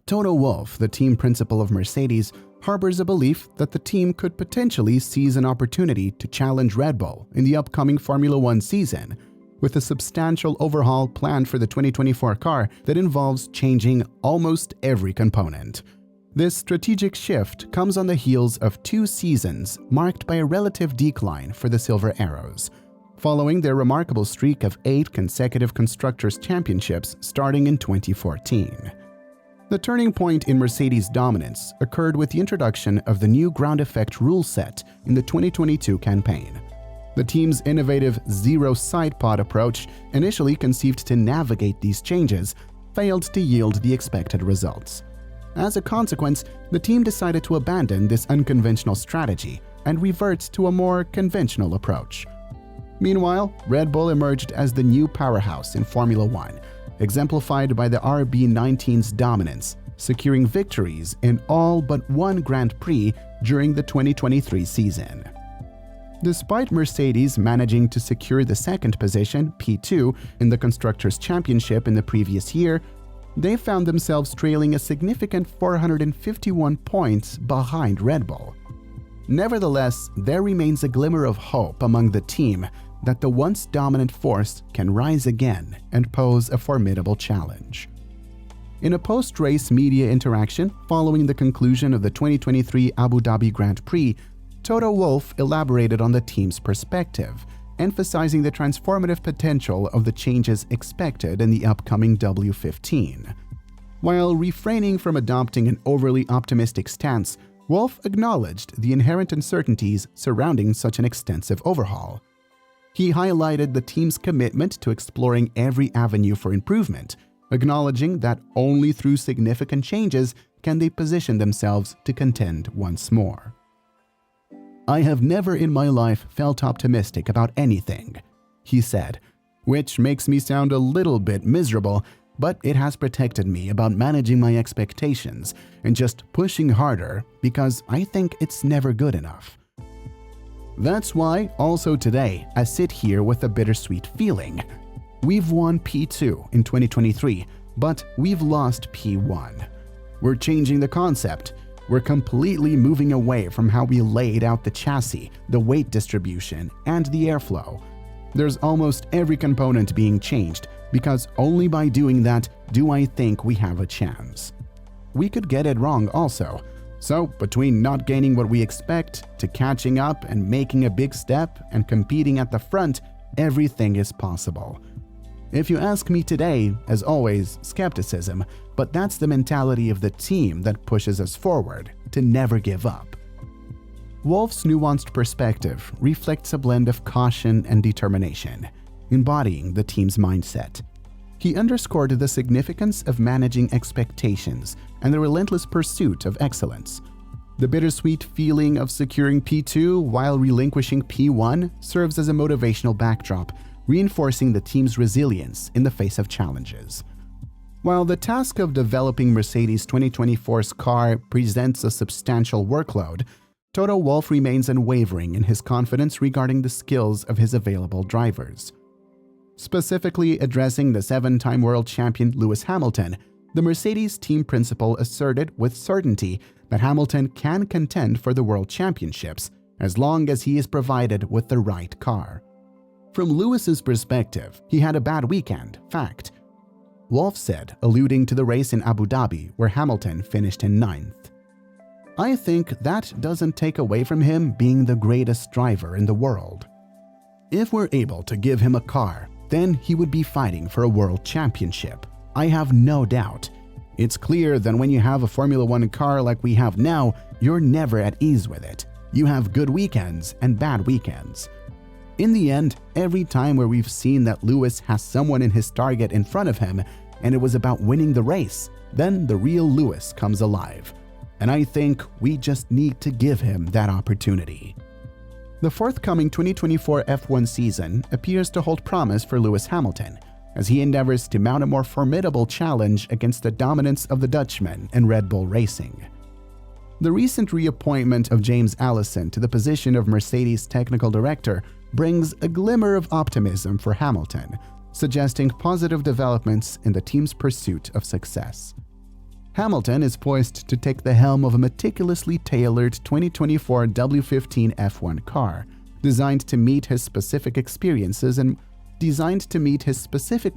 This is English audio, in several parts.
Toto Wolff, the team principal of Mercedes, harbors a belief that the team could potentially seize an opportunity to challenge Red Bull in the upcoming Formula One season, with a substantial overhaul planned for the 2024 car that involves changing almost every component. This strategic shift comes on the heels of 2 seasons marked by a relative decline for the Silver Arrows, following their remarkable streak of 8 consecutive Constructors' Championships starting in 2014. The turning point in Mercedes' dominance occurred with the introduction of the new ground effect rule set in the 2022 campaign. The team's innovative zero-side pod approach, initially conceived to navigate these changes, failed to yield the expected results. As a consequence, the team decided to abandon this unconventional strategy and revert to a more conventional approach. Meanwhile, Red Bull emerged as the new powerhouse in Formula One, exemplified by the RB19's dominance, securing victories in all but one Grand Prix during the 2023 season. Despite Mercedes managing to secure the second position, P2, in the Constructors' Championship in the previous year, they found themselves trailing a significant 451 points behind Red Bull. Nevertheless, there remains a glimmer of hope among the team that the once dominant force can rise again and pose a formidable challenge. In a post-race media interaction following the conclusion of the 2023 Abu Dhabi Grand Prix, Toto Wolff elaborated on the team's perspective, emphasizing the transformative potential of the changes expected in the upcoming W-15. While refraining from adopting an overly optimistic stance, Wolff acknowledged the inherent uncertainties surrounding such an extensive overhaul. He highlighted the team's commitment to exploring every avenue for improvement, acknowledging that only through significant changes can they position themselves to contend once more. "I have never in my life felt optimistic about anything," he said, "which makes me sound a little bit miserable, but it has protected me about managing my expectations and just pushing harder because I think it's never good enough." That's why, also today, I sit here with a bittersweet feeling. We've won P2 in 2023, but we've lost P1. We're changing the concept. We're completely moving away from how we laid out the chassis, the weight distribution, and the airflow. There's almost every component being changed, because only by doing that do I think we have a chance. We could get it wrong also. So, between not gaining what we expect, to catching up and making a big step and competing at the front, everything is possible. If you ask me today, as always, skepticism, but that's the mentality of the team that pushes us forward, to never give up. Wolff's nuanced perspective reflects a blend of caution and determination, embodying the team's mindset. He underscored the significance of managing expectations and the relentless pursuit of excellence. The bittersweet feeling of securing P2 while relinquishing P1 serves as a motivational backdrop, reinforcing the team's resilience in the face of challenges. While the task of developing Mercedes 2024's car presents a substantial workload, Toto Wolff remains unwavering in his confidence regarding the skills of his available drivers. Specifically addressing the 7-time world champion Lewis Hamilton, the Mercedes team principal asserted with certainty that Hamilton can contend for the world championships as long as he is provided with the right car. From Lewis's perspective, he had a bad weekend, fact. Wolff said, alluding to the race in Abu Dhabi where Hamilton finished in 9th. "I think that doesn't take away from him being the greatest driver in the world. If we're able to give him a car, then he would be fighting for a world championship. I have no doubt. It's clear that when you have a Formula One car like we have now, you're never at ease with it. You have good weekends and bad weekends. In the end, every time where we've seen that Lewis has someone in his target in front of him and it was about winning the race, then the real Lewis comes alive. And I think we just need to give him that opportunity." The forthcoming 2024 F1 season appears to hold promise for Lewis Hamilton, as he endeavors to mount a more formidable challenge against the dominance of the Dutchman in Red Bull Racing. The recent reappointment of James Allison to the position of Mercedes technical director brings a glimmer of optimism for Hamilton, suggesting positive developments in the team's pursuit of success. Hamilton is poised to take the helm of a meticulously tailored 2024 W-15 F1 car, designed to meet his specific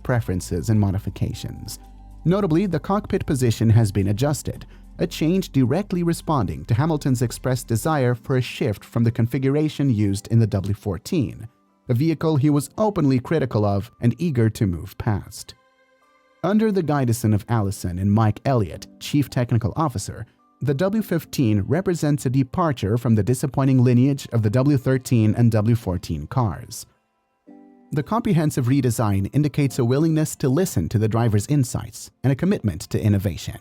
preferences and modifications. Notably, the cockpit position has been adjusted, a change directly responding to Hamilton's expressed desire for a shift from the configuration used in the W-14, a vehicle he was openly critical of and eager to move past. Under the guidance of Allison and Mike Elliott, Chief Technical Officer, the W-15 represents a departure from the disappointing lineage of the W-13 and W-14 cars. The comprehensive redesign indicates a willingness to listen to the driver's insights and a commitment to innovation.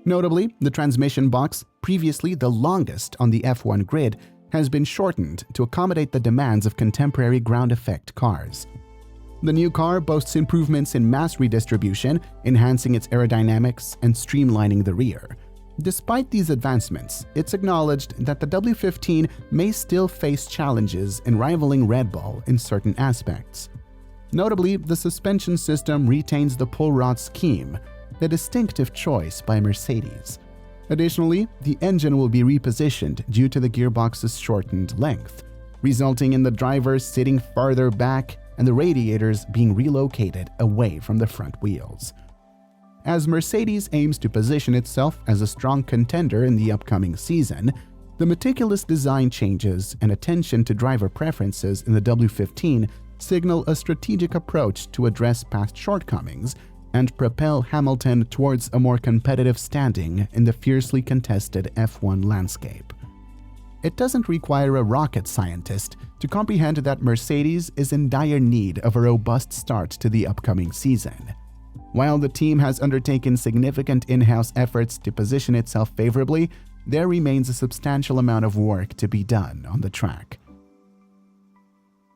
Notably, the transmission box, previously the longest on the F1 grid, has been shortened to accommodate the demands of contemporary ground effect cars. The new car boasts improvements in mass redistribution, enhancing its aerodynamics and streamlining the rear. Despite these advancements, it's acknowledged that the W-15 may still face challenges in rivaling Red Bull in certain aspects. Notably, the suspension system retains the pull rod scheme, a distinctive choice by Mercedes. Additionally, the engine will be repositioned due to the gearbox's shortened length, resulting in the driver sitting farther back and the radiators being relocated away from the front wheels. As Mercedes aims to position itself as a strong contender in the upcoming season, the meticulous design changes and attention to driver preferences in the W-15 signal a strategic approach to address past shortcomings and propel Hamilton towards a more competitive standing in the fiercely contested F1 landscape. It doesn't require a rocket scientist to comprehend that Mercedes is in dire need of a robust start to the upcoming season. While the team has undertaken significant in-house efforts to position itself favorably, there remains a substantial amount of work to be done on the track.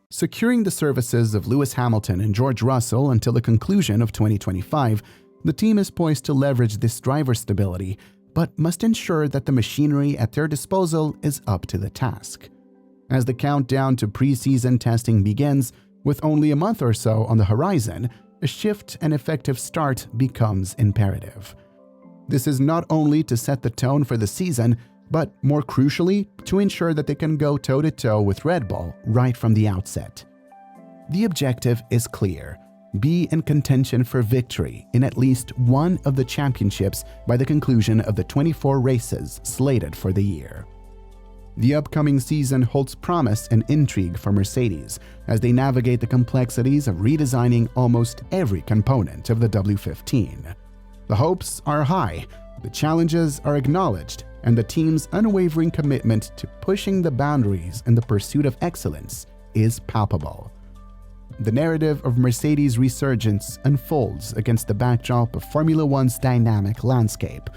Securing the services of Lewis Hamilton and George Russell until the conclusion of 2025, the team is poised to leverage this driver stability, but must ensure that the machinery at their disposal is up to the task. As the countdown to pre-season testing begins, with only a month or so on the horizon, a shift and effective start becomes imperative. This is not only to set the tone for the season, but more crucially, to ensure that they can go toe-to-toe with Red Bull right from the outset. The objective is clear: be in contention for victory in at least one of the championships by the conclusion of the 24 races slated for the year. The upcoming season holds promise and intrigue for Mercedes as they navigate the complexities of redesigning almost every component of the W-15. The hopes are high, the challenges are acknowledged, and the team's unwavering commitment to pushing the boundaries in the pursuit of excellence is palpable. The narrative of Mercedes' resurgence unfolds against the backdrop of Formula One's dynamic landscape,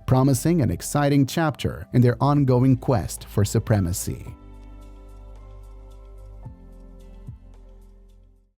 promising an exciting chapter in their ongoing quest for supremacy.